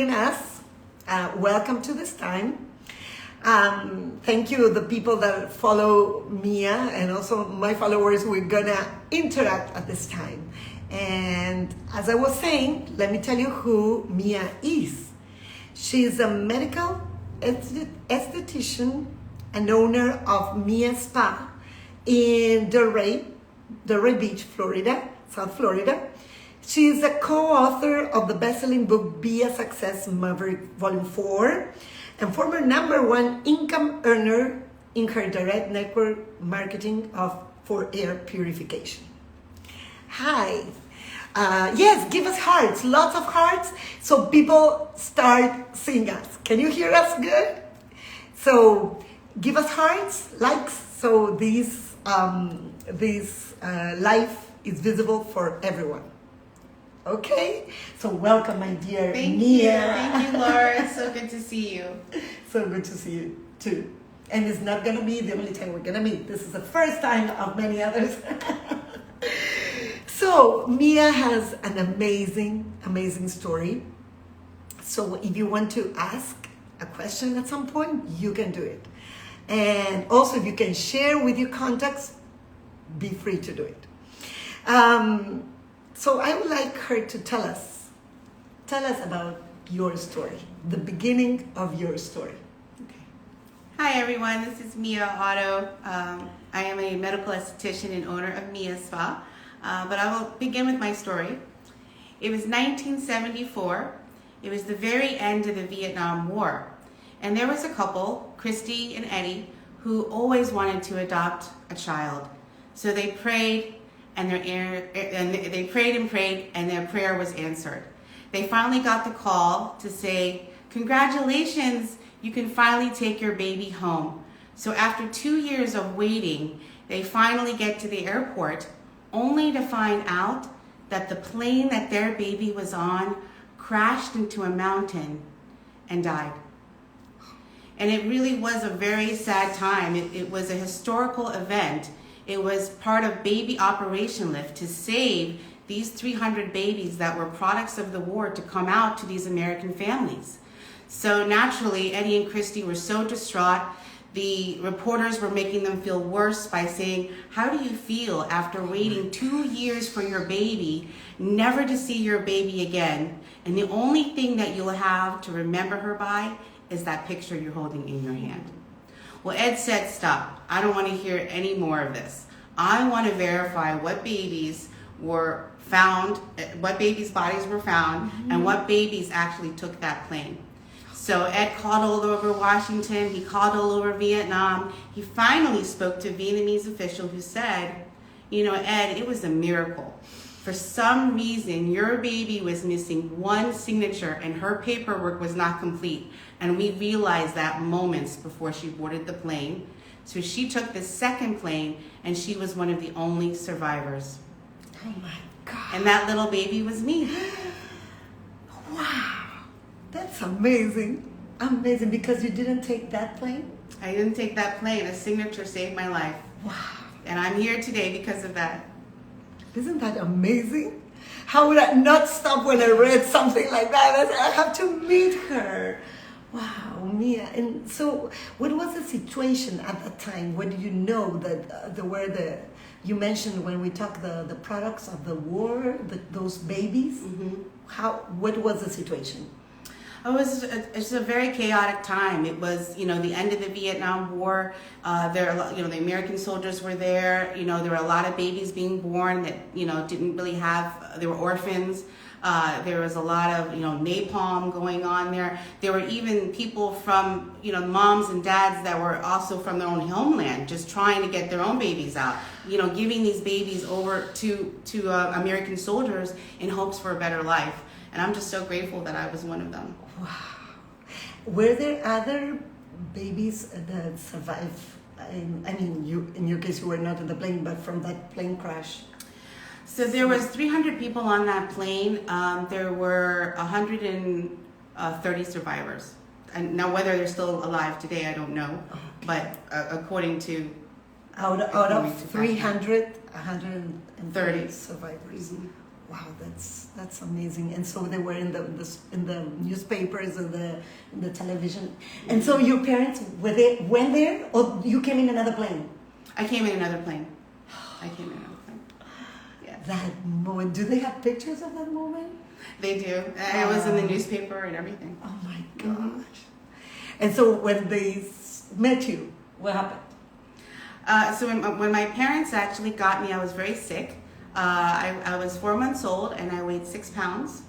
joining us. Welcome to this time. Thank you, the people that follow Mia and also my followers. We're gonna interact at this time. And as I was saying, let me tell you who Mia is. She's a medical esthetician and owner of Mia Spa in Delray Beach, Florida, South Florida. She is a co-author of the best-selling book, Be a Success Maverick, Volume 4, and former #1 income earner in her direct network marketing for air purification. Hi. Yes, give us hearts, lots of hearts, so people start seeing us. Can you hear us good? So give us hearts, likes, so this life is visible for everyone. Okay, so welcome, my dear Mia. Thank you, Laura. It's so good to see you. So good to see you too. And it's not gonna be the only time we're gonna meet. This is the first time of many others. So Mia has an amazing story. So if you want to ask a question at some point, you can do it. And also, if you can share with your contacts, be free to do it. So I would like her to tell us about your story, the beginning of your story. Okay. Hi everyone, this is Mia Oddo. I am a medical esthetician and owner of Mia Spa, but I will begin with my story. It was 1974. It was the very end of the Vietnam War. And there was a couple, Christy and Eddie, who always wanted to adopt a child. So they prayed and they prayed and prayed, and their prayer was answered. They finally got the call to say, congratulations, you can finally take your baby home. So after 2 years of waiting, they finally get to the airport, only to find out that the plane that their baby was on crashed into a mountain and died. And it really was a very sad time. It was a historical event. It was part of Baby Operation Lift to save these 300 babies that were products of the war to come out to these American families. So naturally, Eddie and Christy were so distraught. The reporters were making them feel worse by saying, how do you feel after waiting 2 years for your baby, never to see your baby again, and the only thing that you'll have to remember her by is that picture you're holding in your hand? Well, Ed said, stop. I don't want to hear any more of this. I want to verify what babies were found, what babies' bodies were found, and what babies actually took that plane. So Ed called all over Washington. He called all over Vietnam. He finally spoke to a Vietnamese official who said, you know, Ed, it was a miracle. For some reason, your baby was missing one signature and her paperwork was not complete. And we realized that moments before she boarded the plane. So she took the second plane and she was one of the only survivors. Oh my God. And that little baby was me. Wow. That's amazing. Amazing, because you didn't take that plane? I didn't take that plane. A signature saved my life. Wow. And I'm here today because of that. Isn't that amazing? How would I not stop when I read something like that? I said, I have to meet her. Wow, Mia. And so what was the situation at that time? When you know that you mentioned when we talked the products of the war, those babies? Mm-hmm. What was the situation? It was a very chaotic time. It was, you know, the end of the Vietnam War. The American soldiers were there. You know, there were a lot of babies being born that, you know, didn't really have, they were orphans. There was a lot of, you know, napalm going on there. There were even people from, you know, moms and dads that were also from their own homeland, just trying to get their own babies out. You know, giving these babies over to American soldiers in hopes for a better life. And I'm just so grateful that I was one of them. Wow. Were there other babies that survived? In your case, you were not in the plane, but from that plane crash. So there was 300 people on that plane. There were 130 survivors. And now whether they're still alive today, I don't know. Okay. But according to... Out of 300, 130 survivors. Mm-hmm. Wow, that's amazing. And so they were in the newspapers and the television. And so your parents went there, or you came in another plane? I came in another plane. Yes. That moment. Do they have pictures of that moment? They do. It was in the newspaper and everything. Oh my gosh. And so when they met you, what happened? So when my parents actually got me, I was very sick. I was 4 months old and I weighed 6 pounds.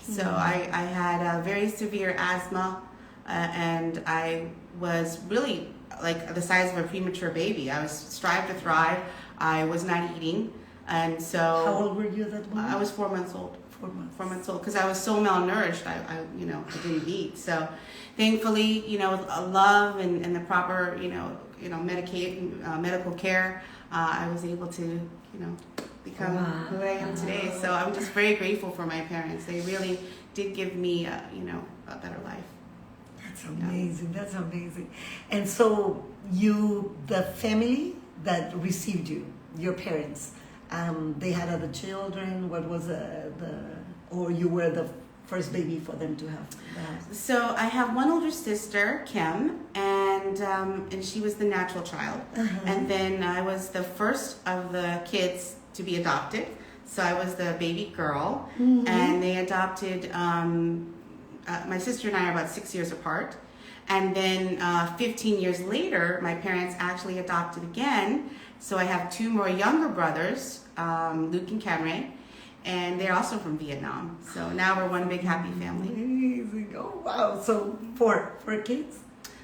So I had a very severe asthma and I was really like the size of a premature baby. I was strive to thrive. I was not eating. And so... How old were you at that moment? I was 4 months old. 4 months. 4 months old, because I was so malnourished. I didn't eat. So, thankfully, with love and the proper, medical care, I was able to, become who I am today. So I'm just very grateful for my parents. They really did give me, a better life. That's amazing. Yeah. That's amazing. And so the family that received you, your parents, they had other children. What was or you were the first baby for them to have? So I have one older sister, Kim, and she was the natural child. And then I was the first of the kids to be adopted. So I was the baby girl, and they adopted. My sister and I are about 6 years apart. And then 15 years later, my parents actually adopted again. So I have 2 more younger brothers, Luke and Cameron, and they're also from Vietnam. So now we're one big happy family. Amazing. Oh, wow. So 4 kids?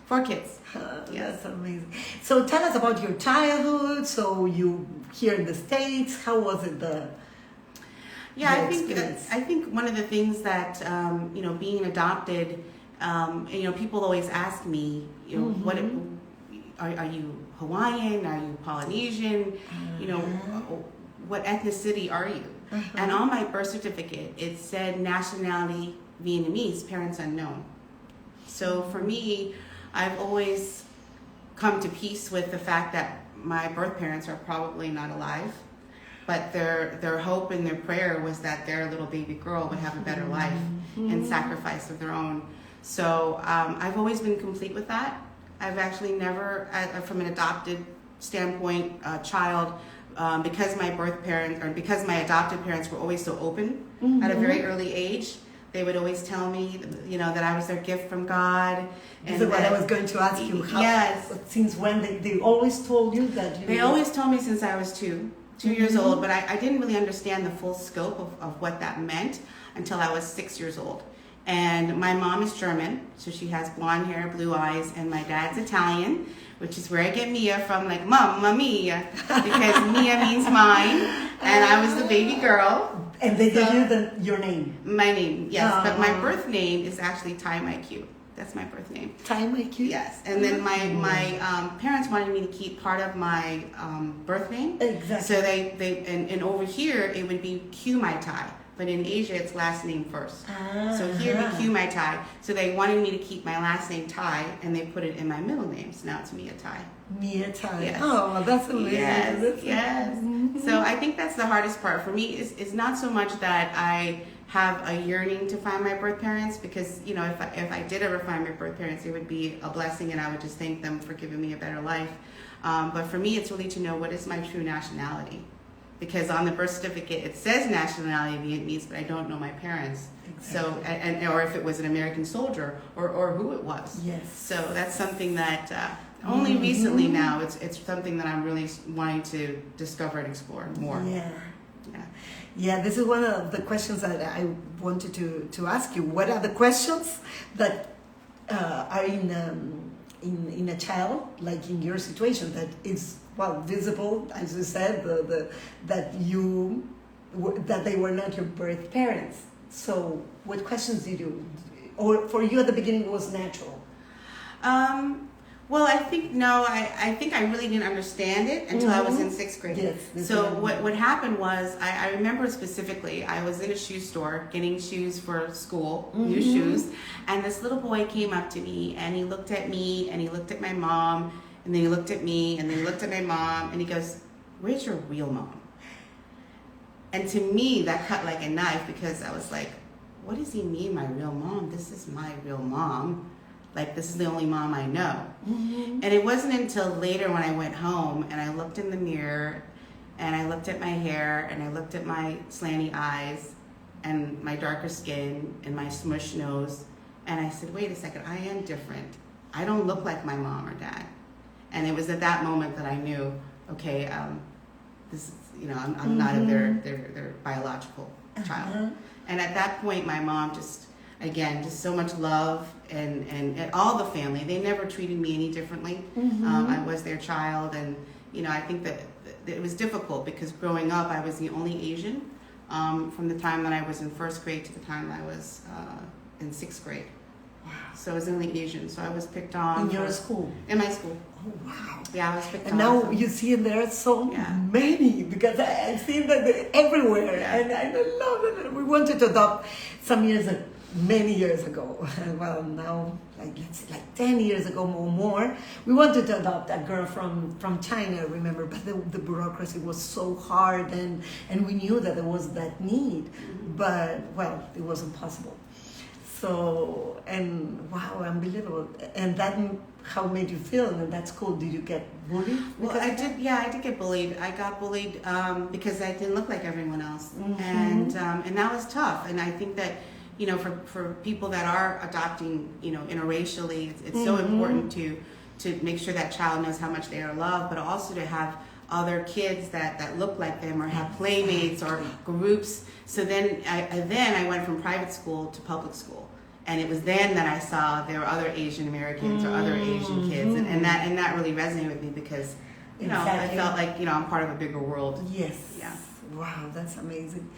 4 kids. Yes. That's amazing. So tell us about your childhood. So you here in the States, how was it I think one of the things that, being adopted, people always ask me, what are you Hawaiian? Are you Polynesian? What ethnicity are you? And on my birth certificate, it said nationality Vietnamese, parents unknown. So for me, I've always come to peace with the fact that my birth parents are probably not alive, but their hope and their prayer was that their little baby girl would have a better life and sacrifice of their own. So I've always been complete with that. I've actually never, from an adopted standpoint, child, because my adopted parents were always so open at a very early age. They would always tell me, that I was their gift from God. And this is what I was going to ask you. Yes. Since when they always told you that? They always told me since I was 2 years old, but I didn't really understand the full scope of what that meant until I was 6 years old. And my mom is German, so she has blonde hair, blue eyes, and my dad's Italian, which is where I get Mia from, like Mamma Mia, because Mia means mine, and I was the baby girl. And they gave you your name? My name, yes, but my birth name is actually Time IQ. That's my birth name. Time IQ? Yes, and then my parents wanted me to keep part of my birth name. Exactly. So and over here it would be Q Mai Tai. But in Asia, it's last name first. So here we Q my Tai. So they wanted me to keep my last name Tai, and they put it in my middle name. So now it's Mia Tai. Mia Tai. Yes. Oh, well, that's amazing. Yes. So I think that's the hardest part for me. Is not so much that I have a yearning to find my birth parents, because if I did ever find my birth parents, it would be a blessing, and I would just thank them for giving me a better life. But for me, it's really to know what is my true nationality. Because on the birth certificate it says nationality Vietnamese, but I don't know my parents. Exactly. So, or if it was an American soldier, or who it was. Yes. So that's something that only recently now it's something that I'm really wanting to discover and explore more. Yeah. This is one of the questions that I wanted to ask you. What are the questions that are in a child, like in your situation, that is visible, as you said, that they were not your birth parents. So, what questions did you, or for you at the beginning, it was natural? Well, I think I really didn't understand it until I was in 6th grade. Yes. So what happened was, I remember specifically, I was in a shoe store getting shoes for school, new shoes, and this little boy came up to me, and he looked at me, and he looked at my mom, and then he looked at me, and then he looked at my mom, and he goes, "Where's your real mom?" And to me, that cut like a knife, because I was like, what does he mean, my real mom? This is my real mom. Like, this is the only mom I know. Mm-hmm. And it wasn't until later when I went home and I looked in the mirror and I looked at my hair and I looked at my slanty eyes and my darker skin and my smushed nose. And I said, wait a second, I am different. I don't look like my mom or dad. And it was at that moment that I knew, okay, this is, I'm not their biological child. And at that point, my mom just so much love and all the family. They never treated me any differently. I was their child, and I think that it was difficult because growing up, I was the only Asian from the time that I was in first grade to the time that I was in sixth grade. Wow. So I was the only Asian. So I was picked on. In your school? In my school. Oh, wow. Yeah, I was picked on. And now you see there are so many, because I've seen that they're everywhere. Yeah. And I love it. We wanted to adopt many years ago. Well, now, it's like 10 years ago or more. We wanted to adopt a girl from China, remember, but the bureaucracy was so hard, and we knew that there was that need, but, well, it wasn't possible. So, and wow, unbelievable. And that, how made you feel in that school? Did you get bullied? Well, I did get bullied. I got bullied because I didn't look like everyone else. And that was tough. And I think that, for people that are adopting, interracially, it's so important to make sure that child knows how much they are loved, but also to have other kids that look like them or have playmates or groups. So then I went from private school to public school. And it was then that I saw there were other Asian Americans or other Asian kids, and that really resonated with me because, I felt like, I'm part of a bigger world. Yes. Yeah. Wow, that's amazing.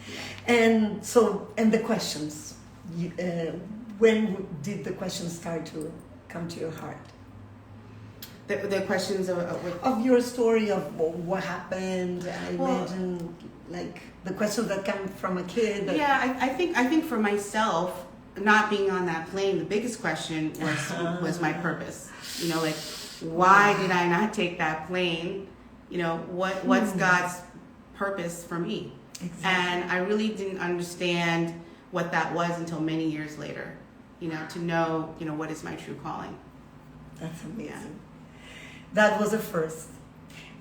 And the questions, when did the questions start to come to your heart? The questions of your story of what happened. I imagine like the questions that come from a kid. I think for myself, not being on that plane, the biggest question was my purpose. Why did I not take that plane? What's God's purpose for me? Exactly. And I really didn't understand what that was until many years later. To know, what is my true calling. That's amazing. Yeah. That was the first.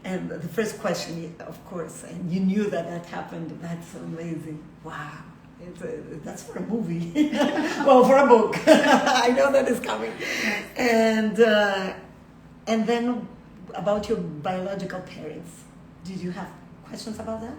And the first question, of course, and you knew that happened. That's amazing. Wow. That's for a movie. Well, for a book. I know that is coming. And then about your biological parents, did you have questions about that?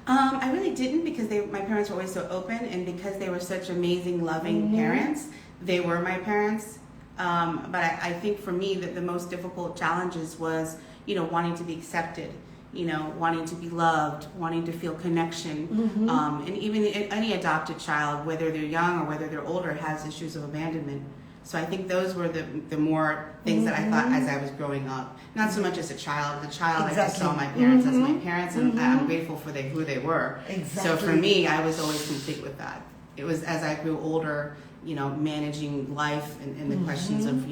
I really didn't, because my parents were always so open, and because they were such amazing, loving parents, they were my parents. But I think for me that the most difficult challenges was, wanting to be accepted, wanting to be loved, wanting to feel connection. And even any adopted child, whether they're young or whether they're older, has issues of abandonment. So I think those were the more things that I thought as I was growing up. Not so much as a child. As a child, I just saw my parents as my parents, and I'm grateful for who they were. Exactly. So for me, I was always complete with that. It was as I grew older, managing life and the questions of,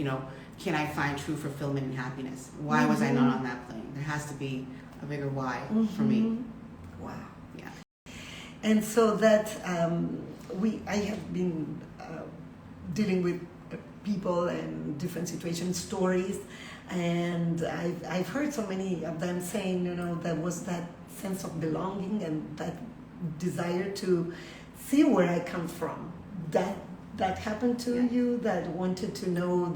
can I find true fulfillment and happiness? Why was I not on that plane? There has to be a bigger why for me. Wow. Yeah. And so that I have been dealing with people and different situations, stories, and I've heard so many of them saying, there was that sense of belonging and that desire to see where I come from. That happened to you, that wanted to know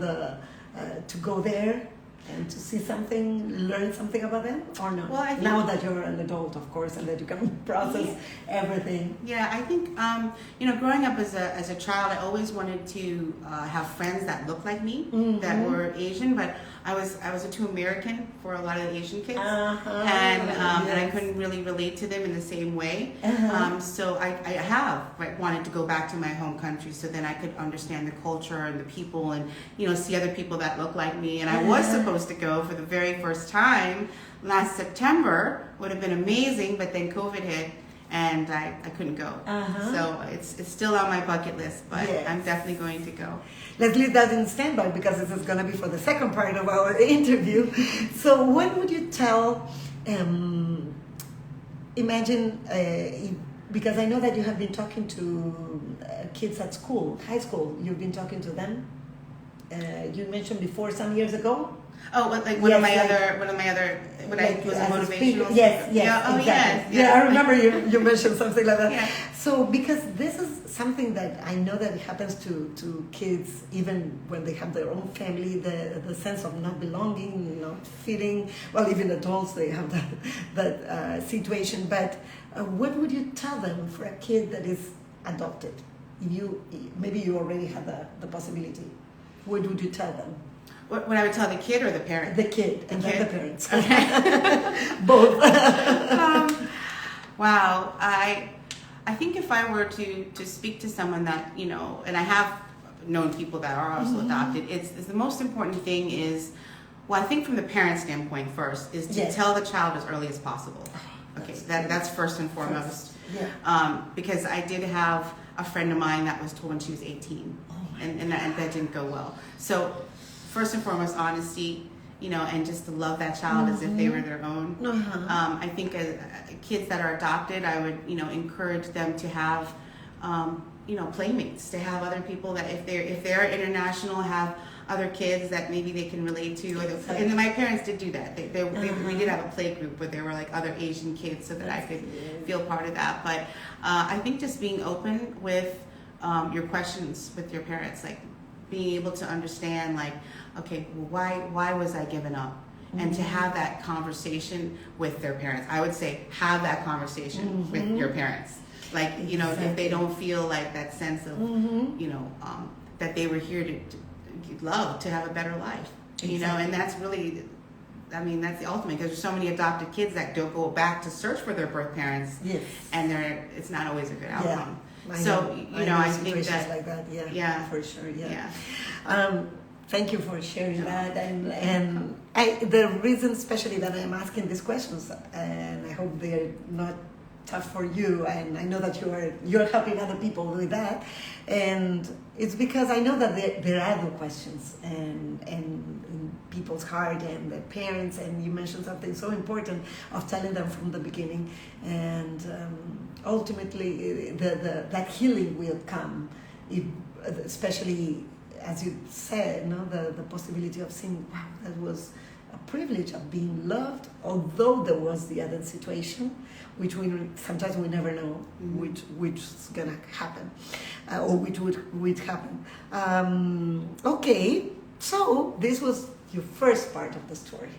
to go there and to see something, learn something about them, or no? Well, I think now that you're an adult, of course, and that you can process everything. Yeah, I think growing up as a child, I always wanted to have friends that looked like me, that were Asian, but I was too American for a lot of the Asian kids, and I couldn't really relate to them in the same way. So I have wanted to go back to my home country so then I could understand the culture and the people, and see other people that look like me. And I was supposed to go for the very first time last September. Would have been amazing, but then COVID hit and I couldn't go. So it's still on my bucket list, but I'm definitely going to go. Let's leave that in standby, because this is going to be for the second part of our interview. So when would you tell imagine, because I know that you have been talking to kids at school, high school. You've been talking to them. You mentioned before some years ago. Oh, like one of my other, when I was a motivational. Yes, Yeah, oh, exactly. yes. Yeah, I remember you mentioned something like that. Yeah. So, because this is something that I know that it happens to kids, even when they have their own family, the sense of not belonging, not fitting. Well, even adults, they have that situation. But what would you tell them for a kid that is adopted? Maybe you already had the possibility. What would you tell them? What I would tell the kid or the parent? The kid and then the parents. Okay. Both. Wow. I think if I were to speak to someone that, and I have known people that are also adopted, it's the most important thing is, well, I think from the parent standpoint first, is to tell the child as early as possible. Okay, that's first and foremost. Yeah. Because I did have a friend of mine that was told when she was 18, and that didn't go well. So first and foremost, honesty, and just to love that child as if they were their own. I think kids that are adopted, I would, encourage them to have, playmates, to have other people that if they're international, have other kids that maybe they can relate to. And my parents did do that. We did have a play group where there were like other Asian kids so that I could feel part of that. But I think just being open with your questions with your parents, like being able to understand, like, okay, well, why was I given up? And to have that conversation with their parents. I would say have that conversation with your parents. Like, if they don't feel like that sense of, that they were here to love, to have a better life. And that's really, that's the ultimate, because there's so many adopted kids that don't go back to search for their birth parents. Yes. And it's not always a good outcome. I think that, like that. Yeah, for sure. Yeah. Thank you for sharing that, and the reason, especially that I'm asking these questions, and I hope they're not tough for you, and I know that you're helping other people with that, and it's because I know that there are other questions and in people's heart and their parents, and you mentioned something so important of telling them from the beginning, and ultimately that healing will come, especially as you said, the possibility of seeing, wow, that was a privilege of being loved, although there was the other situation, which sometimes we never know which is gonna happen, or which would happen. Okay, so this was your first part of the story.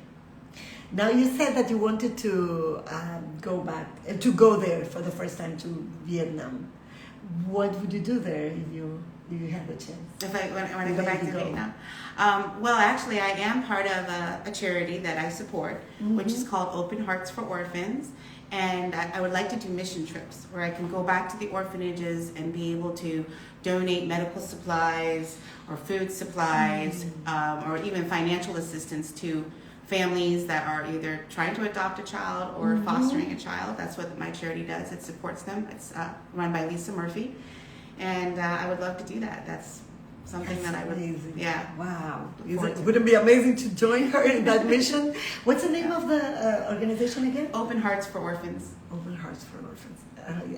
Now you said that you wanted to go there for the first time to Vietnam. What would you do there if you had the chance? If I want to go back to Vietnam? Well, actually, I am part of a charity that I support, which is called Open Hearts for Orphans. And I would like to do mission trips where I can go back to the orphanages and be able to donate medical supplies or food supplies, or even financial assistance to families that are either trying to adopt a child or fostering a child. That's what my charity does. It supports them. It's run by Lisa Murphy. And I would love to do that. That's something that I would. Amazing. Yeah. Wow. Wouldn't it be amazing to join her in that mission? What's the name of the organization again? Open Hearts for Orphans. Open Hearts for Orphans.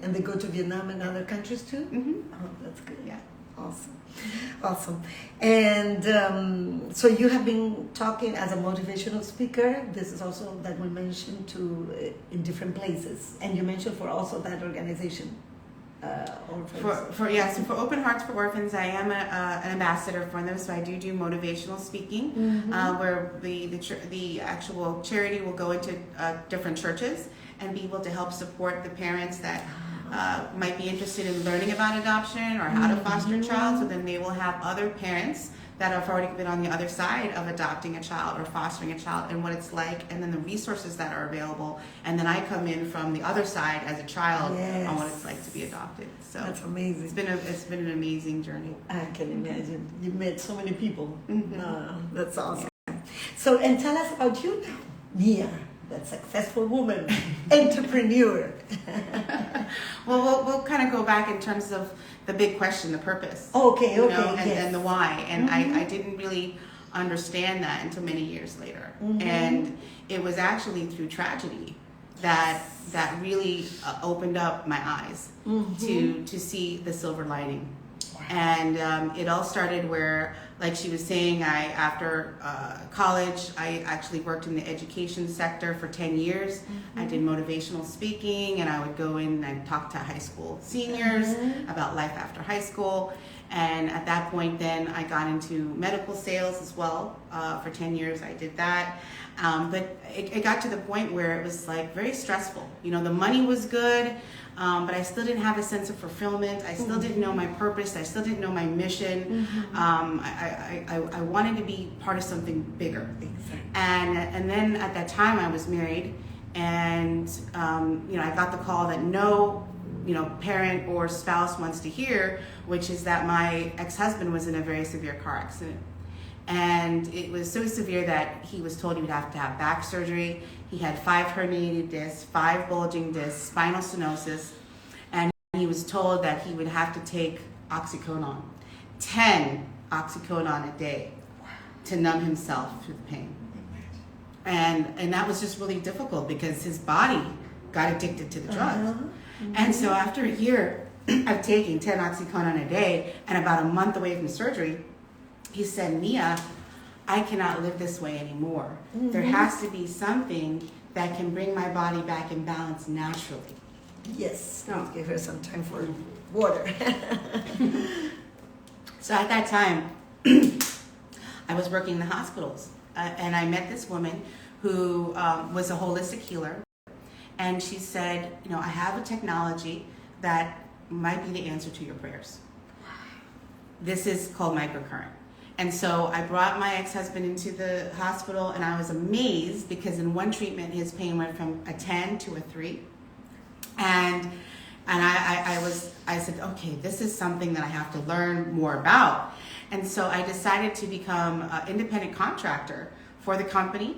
And they go to Vietnam and other countries too? Oh, that's good. Yeah. Awesome. And so you have been talking as a motivational speaker. This is also that we mentioned in different places. And you mentioned for also that organization. So for Open Hearts for Orphans, I am an ambassador for them, so I do motivational speaking, where the actual charity will go into different churches and be able to help support the parents that might be interested in learning about adoption or how to foster a child, so then they will have other parents that have already been on the other side of adopting a child or fostering a child and what it's like, and then the resources that are available. And then I come in from the other side as a child on what it's like to be adopted. So that's amazing. It's been an amazing journey. I can imagine. You've met so many people. That's awesome. Yeah. So, and tell us about you now, Mia, that successful woman, entrepreneur. Well, we'll kind of go back in terms of the big question, the purpose. Okay, and the why. And I didn't really understand that until many years later. And it was actually through tragedy that really opened up my eyes to see the silver lining. And it all started where, like she was saying, after college, I actually worked in the education sector for 10 years. I did motivational speaking, and I would go in and talk to high school seniors about life after high school. And at that point, then I got into medical sales as well. For 10 years, I did that. But it got to the point where it was like very stressful. You know, the money was good, but I still didn't have a sense of fulfillment. I still didn't know my purpose. I still didn't know my mission. I wanted to be part of something bigger. Exactly. And then at that time, I was married, and you know, I got the call that no, you know, parent or spouse wants to hear, which is that my ex-husband was in a very severe car accident. And it was so severe that he was told he would have to have back surgery. He had 5 herniated discs, 5 bulging discs, spinal stenosis, and he was told that he would have to take oxycodone, 10 oxycodone a day to numb himself through the pain. And that was just really difficult because his body got addicted to the drugs. And so after a year of taking 10 oxycodone a day and about a month away from surgery, he said, Mia, I cannot live this way anymore. There has to be something that can bring my body back in balance naturally. Yes, give her some time for water. So at that time, I was working in the hospitals, and I met this woman who was a holistic healer. And she said, you know, I have a technology that might be the answer to your prayers. This is called microcurrent. And so I brought my ex-husband into the hospital, and I was amazed because in one treatment, his pain went from a 10 to a 3. And I said, okay, this is something that I have to learn more about. And so I decided to become an independent contractor for the company.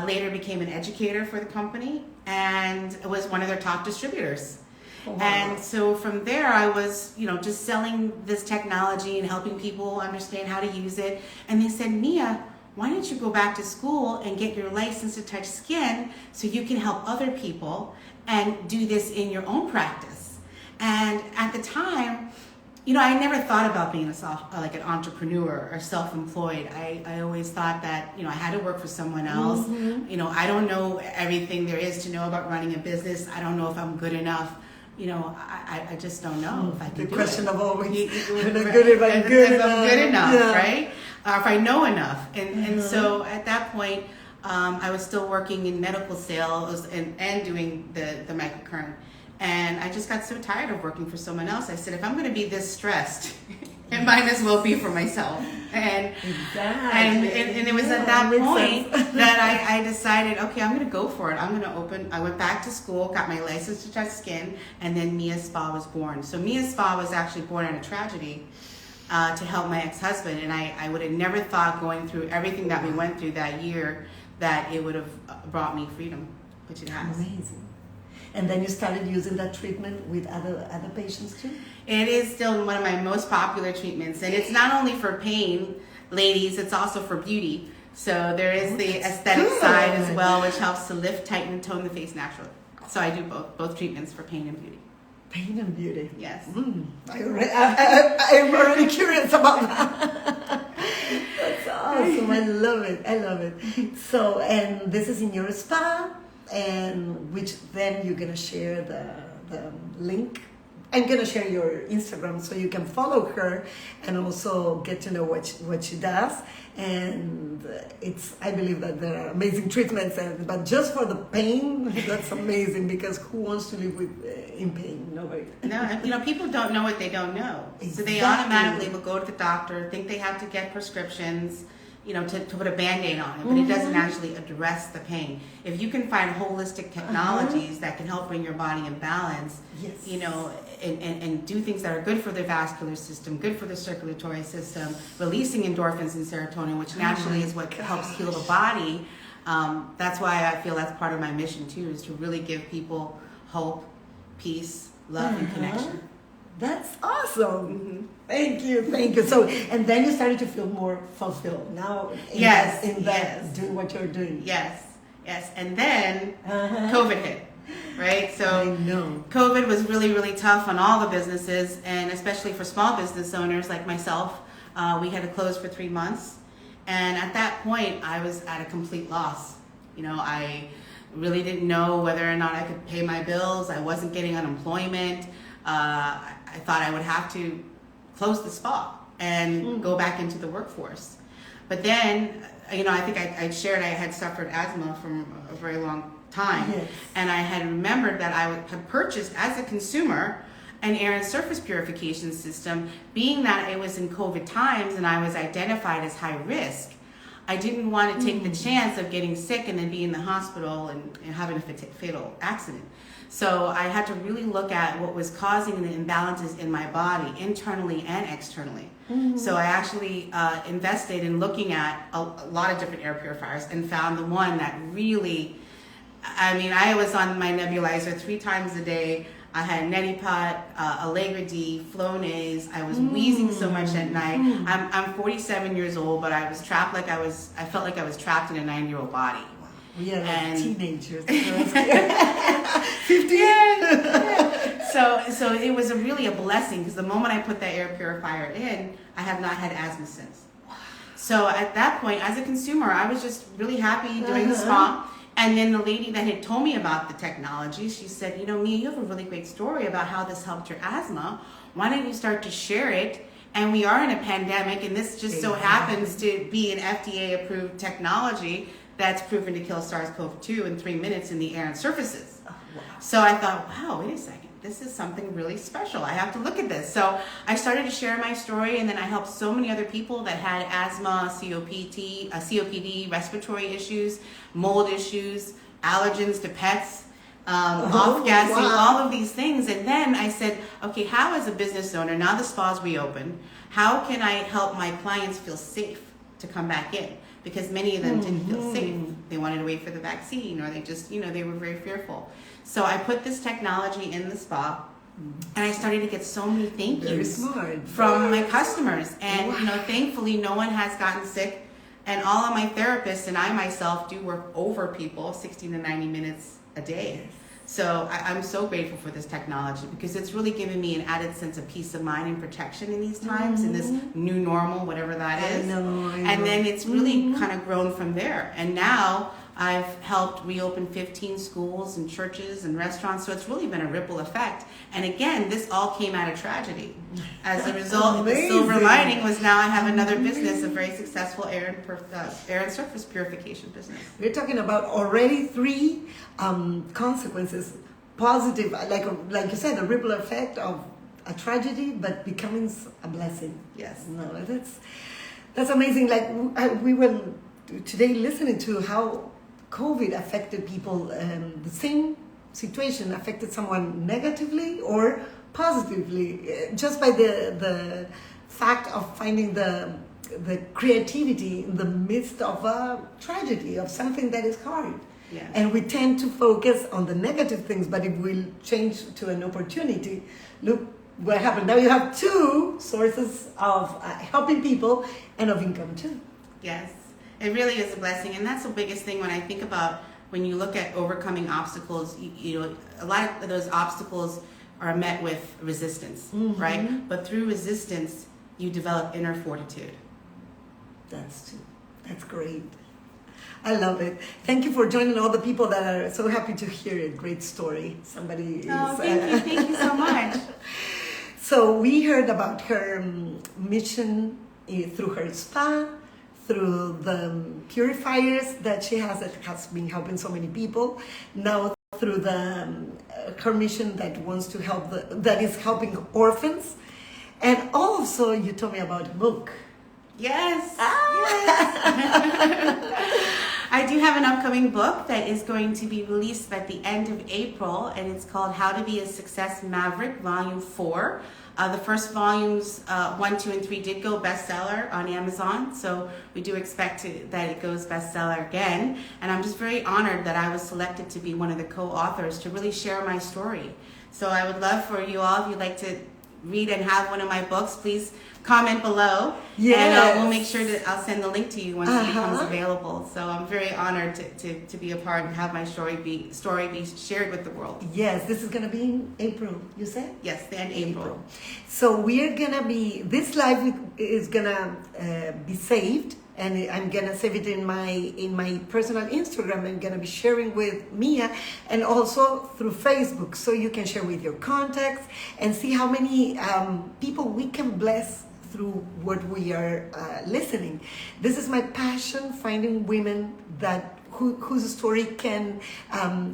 Later became an educator for the company, and was one of their top distributors. Oh, wow. And so from there, I was, you know, just selling this technology and helping people understand how to use it. And they said, Mia, why don't you go back to school and get your license to touch skin so you can help other people and do this in your own practice? And at the time, you know, I never thought about being like an entrepreneur or self-employed. I always thought that, you know, I had to work for someone else. You know, I don't know everything there is to know about running a business. I don't know if I'm good enough. You know, I just don't know if I can do it. The question of always, if I'm good enough, right? Or if I know enough. And so at that point, I was still working in medical sales and doing the microcurrent. And I just got so tired of working for someone else. I said, if I'm going to be this stressed, it might as well be for myself. And it was at that point that I decided, okay, I'm going to go for it. I went back to school, got my license to touch skin, and then Mia Spa was born. So Mia Spa was actually born out of tragedy to help my ex-husband. And I would have never thought, going through everything that we went through that year, that it would have brought me freedom, which it has. Amazing. And then you started using that treatment with other patients too? It is still one of my most popular treatments. And it's not only for pain, ladies, it's also for beauty. So there is the aesthetic side as well, which helps to lift, tighten, and tone the face naturally. So I do both treatments for pain and beauty. Pain and beauty. Yes. I'm already curious about that. That's awesome. I love it. So, and this is in your spa, and which then you're gonna share the link. I'm gonna share your Instagram so you can follow her and also get to know what she does. And I believe that there are amazing treatments, but just for the pain, that's amazing, because who wants to live in pain? Nobody. No, people don't know what they don't know. Exactly. So they automatically will go to the doctor, think they have to get prescriptions, to put a Band-Aid on it, but it doesn't actually address the pain. If you can find holistic technologies that can help bring your body in balance, yes. And do things that are good for the vascular system, good for the circulatory system, releasing endorphins and serotonin, which naturally is what helps heal the body. That's why I feel that's part of my mission too, is to really give people hope, peace, love, and connection. That's awesome. Thank you. So, and then you started to feel more fulfilled now in that doing what you're doing. Yes. Yes, and then COVID hit, right? So I know. COVID was really, really tough on all the businesses, and especially for small business owners like myself. We had to close for 3 months. And at that point, I was at a complete loss. You know, I really didn't know whether or not I could pay my bills. I wasn't getting unemployment. I thought I would have to close the spa and go back into the workforce. But then, you know, I think I shared I had suffered asthma from a very long time. Yes. And I had remembered that I had purchased as a consumer an air and surface purification system. Being that it was in COVID times and I was identified as high risk, I didn't want to take the chance of getting sick and then be in the hospital and having a fatal accident. So I had to really look at what was causing the imbalances in my body, internally and externally. So I actually invested in looking at a lot of different air purifiers and found the one that really, I mean, I was on my nebulizer 3 times a day. I had neti pot, Allegra D, Flonase. I was wheezing so much at night. I'm 47 years old, but I was trapped I felt like I was trapped in a 9-year-old body. We are And- teenagers. 50. So it was really a blessing, because the moment I put that air purifier in, I have not had asthma since. So at that point, as a consumer, I was just really happy doing the spa. And then the lady that had told me about the technology, she said, you know, Mia, you have a really great story about how this helped your asthma. Why don't you start to share it? And we are in a pandemic, and this just so happens to be an FDA-approved technology that's proven to kill SARS-CoV-2 in 3 minutes in the air and surfaces. Oh, wow. So I thought, wow, wait a second. This is something really special. I have to look at this. So I started to share my story, and then I helped so many other people that had asthma, COPD, respiratory issues, mold issues, allergens to pets, off-gassing, all of these things. And then I said, okay, how as a business owner, now the spa's reopened, how can I help my clients feel safe to come back in? Because many of them didn't feel safe. They wanted to wait for the vaccine, or they just, you know, they were very fearful. So I put this technology in the spa, and I started to get so many thank yous from my customers. And, you know, thankfully no one has gotten sick. And all of my therapists and I myself do work over people 60 to 90 minutes a day. So I'm so grateful for this technology, because it's really given me an added sense of peace of mind and protection in these times, in this new normal, whatever that is. I know. And then it's really kind of grown from there. And now I've helped reopen 15 schools and churches and restaurants. So it's really been a ripple effect. And again, this all came out of tragedy. As a result, the silver lining was now I have another business, a very successful air and surface purification business. We're talking about already 3 consequences, positive, like you said, a ripple effect of a tragedy, but becoming a blessing. Yes. No, that's amazing. Like we were today listening to how COVID affected people. The same situation affected someone negatively or positively, just by the fact of finding the creativity in the midst of a tragedy, of something that is hard. Yes. And we tend to focus on the negative things, but if we change to an opportunity, look what happened. Now you have 2 sources of helping people and of income too. Yes, it really is a blessing. And that's the biggest thing when I think about when you look at overcoming obstacles. You know, a lot of those obstacles are met with resistance, right? But through resistance, you develop inner fortitude. That's great. I love it. Thank you for joining all the people that are so happy to hear a great story. Somebody Thank you so much. So we heard about her mission through her spa, through the purifiers that she has that has been helping so many people. Now through the her mission that wants to help that is helping orphans, and also you told me about a book. Yes. I do have an upcoming book that is going to be released at the end of April, and it's called How to Be a Success Maverick, Volume 4. The first volumes, 1, 2, and 3 did go bestseller on Amazon, so we do expect that it goes bestseller again. And I'm just very honored that I was selected to be one of the co-authors to really share my story. So I would love for you all, if you'd like to read and have one of my books, please comment below. Yes. And we'll make sure that I'll send the link to you once it becomes available. So I'm very honored to be a part and have my story be shared with the world. Yes, this is gonna be in April, you said? Yes, and April. So this live is gonna be saved, and I'm gonna save it in my personal Instagram. I'm gonna be sharing with Mia, and also through Facebook, so you can share with your contacts and see how many people we can bless through what we are listening. This is my passion, finding women whose story can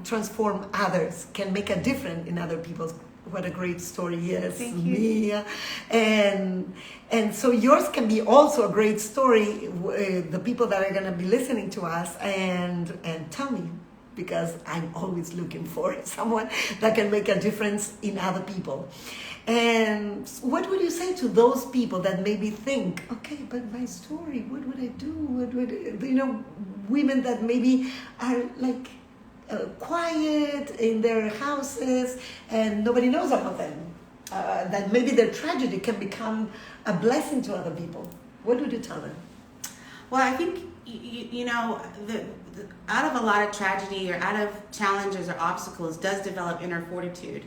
transform others, can make a difference in other people's. What a great story, yes, Thank you. Mia. And so yours can be also a great story, the people that are going to be listening to us, and tell me, because I'm always looking for someone that can make a difference in other people. And what would you say to those people that maybe think, okay, but my story, what would I do? Women that maybe are like quiet in their houses and nobody knows about them, that maybe their tragedy can become a blessing to other people. What would you tell them? Well, I think, out of a lot of tragedy or out of challenges or obstacles does develop inner fortitude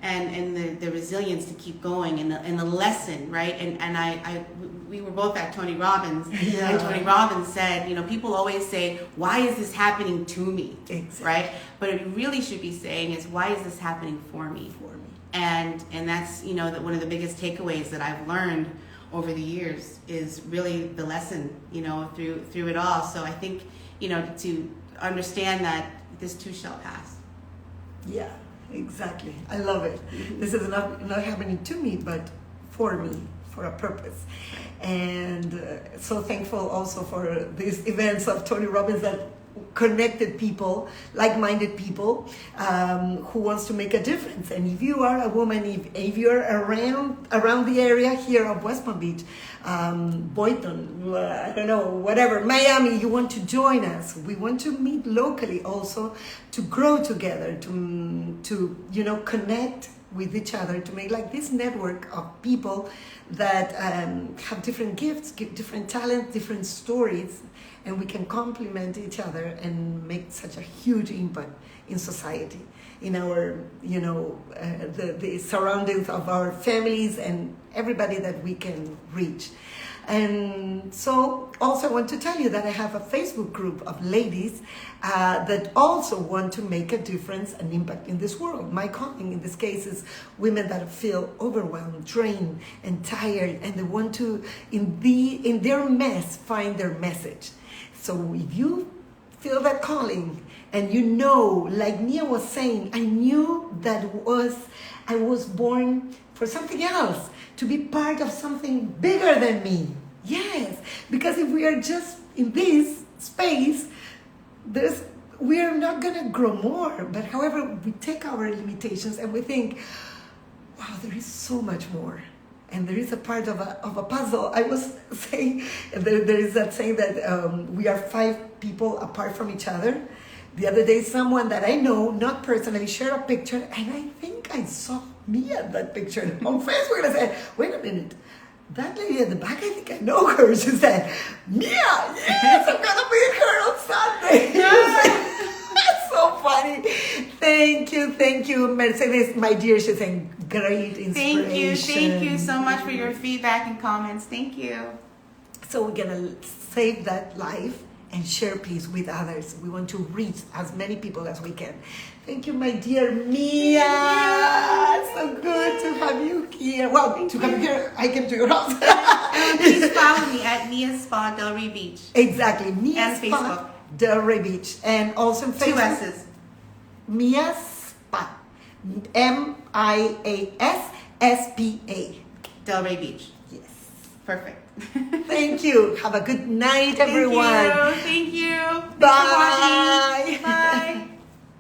and the resilience to keep going and the lesson, right? And we were both at Tony Robbins, Yeah. and Tony Robbins said, people always say, why is this happening to me? Exactly. Right? But it really should be saying is, why is this happening for me? And that's, one of the biggest takeaways that I've learned over the years is really the lesson, through it all. So I think, to understand that this too shall pass. Yeah, exactly. I love it. This is not happening to me, but for me, for a purpose. And so thankful also for these events of Tony Robbins that connected people, like-minded people, who wants to make a difference. And if you are a woman, if you're around the area here of West Palm Beach, Boynton, I don't know, whatever, Miami, you want to join us. We want to meet locally also to grow together, to connect with each other, to make like this network of people that have different gifts, different talents, different stories, and we can complement each other and make such a huge impact in society, in our, the surroundings of our families and everybody that we can reach. And so also I want to tell you that I have a Facebook group of ladies that also want to make a difference and impact in this world. My calling in this case is women that feel overwhelmed, drained, and tired, and they want to, in their mess, find their message. So if you feel that calling, and like Mia was saying, I knew that I was born for something else, to be part of something bigger than me. Yes, because if we are just in this space, we are not going to grow more. But however, we take our limitations and we think, wow, there is so much more. And there is a part of a puzzle. I was saying, there is that saying that we are 5 people apart from each other. The other day, someone that I know, not personally, shared a picture, and I think I saw me at that picture on Facebook. And I said, wait a minute, that lady at the back, I think I know her. She said, Mia, yes, I'm going to meet her on Sunday. That's so funny. Thank you, Mercedes, my dear. She's saying, great inspiration. Thank you so much for your feedback and comments. Thank you. So we're going to save that life and share peace with others. We want to reach as many people as we can. Thank you, my dear Mia. So good to have you here. Well, to come here, I came to your house. Please follow me at Mia Spa Delray Beach. Exactly, Mia And Spa Facebook. Delray Beach, and also on Facebook. 2 S's. Mia Spa, MIASSPA. Delray Beach. Yes. Perfect. Thank you. Have a good night, everyone. Thank you. Bye. Bye.